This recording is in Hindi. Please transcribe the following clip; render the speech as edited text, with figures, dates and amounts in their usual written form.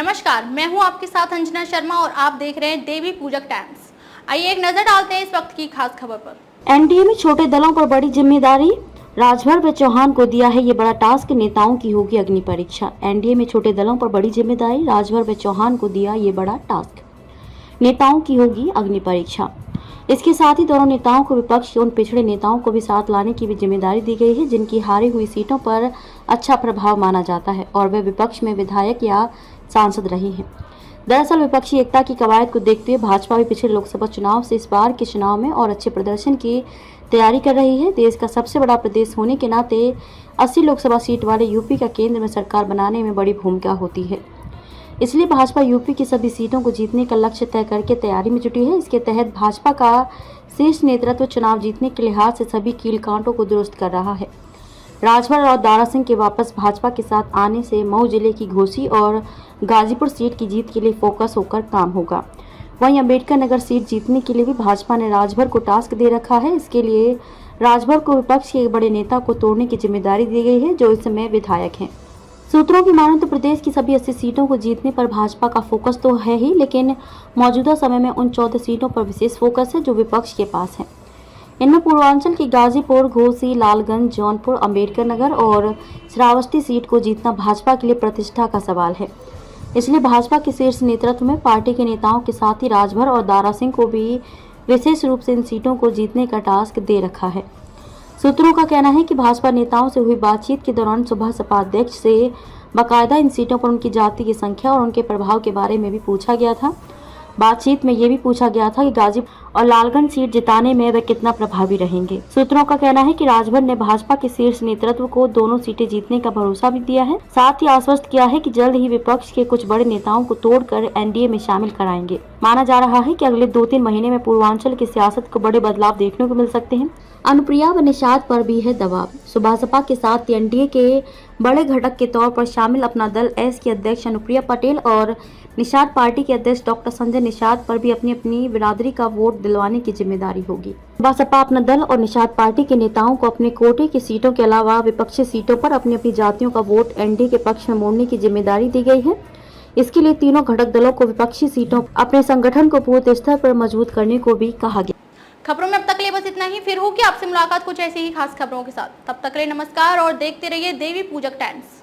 नमस्कार, मैं हूं आपके साथ अंजना शर्मा और आप देख रहे हैं देवी पूजक टाइम्स। आइए एक नजर डालते हैं इस वक्त की खास खबर पर। एनडीए में छोटे दलों पर बड़ी जिम्मेदारी, राजभर में चौहान को दिया है ये बड़ा टास्क, नेताओं की होगी अग्नि परीक्षा। एनडीए में छोटे दलों पर बड़ी जिम्मेदारी, राजभर में चौहान को दिया ये बड़ा टास्क, नेताओं की होगी अग्नि परीक्षा। इसके साथ ही दोनों नेताओं को विपक्ष के उन पिछड़े नेताओं को भी साथ लाने की भी जिम्मेदारी दी गई है जिनकी हारी हुई सीटों पर अच्छा प्रभाव माना जाता है और वे विपक्ष में विधायक या सांसद रहे हैं। दरअसल विपक्षी एकता की कवायद को देखते हुए भाजपा भी पिछले लोकसभा चुनाव से इस बार के चुनाव में और अच्छे प्रदर्शन की तैयारी कर रही है। देश का सबसे बड़ा प्रदेश होने के नाते 80 लोकसभा सीट वाले यूपी का केंद्र में सरकार बनाने में बड़ी भूमिका होती है। इसलिए भाजपा यूपी की सभी सीटों को जीतने का लक्ष्य तय करके तैयारी में जुटी है। इसके तहत भाजपा का शीर्ष नेतृत्व चुनाव जीतने के लिहाज से सभी कील कांटों को दुरुस्त कर रहा है। राजभर और दारा सिंह के वापस भाजपा के साथ आने से मऊ जिले की घोसी और गाजीपुर सीट की जीत के लिए फोकस होकर काम होगा। वहीं अम्बेडकर नगर सीट जीतने के लिए भी भाजपा ने राजभर को टास्क दे रखा है। इसके लिए राजभर को विपक्ष के एक बड़े नेता को तोड़ने की जिम्मेदारी दी गई है जो इस समय विधायक हैं। सूत्रों की माने तो प्रदेश की सभी 80 सीटों को जीतने पर भाजपा का फोकस तो है ही, लेकिन मौजूदा समय में उन 14 सीटों पर विशेष फोकस है जो विपक्ष के पास है। इनमें पूर्वांचल की गाजीपुर, घोसी, लालगंज, जौनपुर, अम्बेडकर नगर और श्रावस्ती सीट को जीतना भाजपा के लिए प्रतिष्ठा का सवाल है। इसलिए भाजपा के शीर्ष नेतृत्व में पार्टी के नेताओं के साथ ही राजभर और दारा सिंह को भी विशेष रूप से इन सीटों को जीतने का टास्क दे रखा है। सूत्रों का कहना है कि भाजपा नेताओं से हुई बातचीत के दौरान सुबह सपा अध्यक्ष से बाकायदा इन सीटों पर उनकी जाति की संख्या और उनके प्रभाव के बारे में भी पूछा गया था। बातचीत में ये भी पूछा गया था कि गाजीपुर और लालगंज सीट जिताने में वे कितना प्रभावी रहेंगे। सूत्रों का कहना है कि राजभर ने भाजपा के शीर्ष नेतृत्व को दोनों सीटें जीतने का भरोसा भी दिया है, साथ ही आश्वस्त किया है कि जल्द ही विपक्ष के कुछ बड़े नेताओं को तोड़कर एनडीए में शामिल कराएंगे। माना जा रहा है कि अगले 2-3 महीने में पूर्वांचल की सियासत को बड़े बदलाव देखने को मिल सकते हैं। अनुप्रिया व निषाद पर भी है दबाव। सुबह सपा के साथ एनडीए के बड़े घटक के तौर पर शामिल अपना दल एस की अध्यक्ष अनुप्रिया पटेल और निषाद पार्टी के अध्यक्ष डॉक्टर संजय निषाद पर भी अपनी अपनी बिरादरी का वोट दिलवाने की जिम्मेदारी होगी। बसपा अपना दल और निषाद पार्टी के नेताओं को अपने कोटे की सीटों के अलावा विपक्षी सीटों पर अपनी अपनी जातियों का वोट एनडीए के पक्ष में मोड़ने की जिम्मेदारी दी गई है। इसके लिए तीनों घटक दलों को विपक्षी सीटों अपने संगठन को बूथ स्तर पर मजबूत करने को भी कहा गया। खबरों में अब तक के लिए बस इतना ही। फिर होगी आपसे मुलाकात कुछ ऐसी ही खास खबरों के साथ। तब तक के लिए नमस्कार और देखते रहिए देवी पूजक टाइम्स।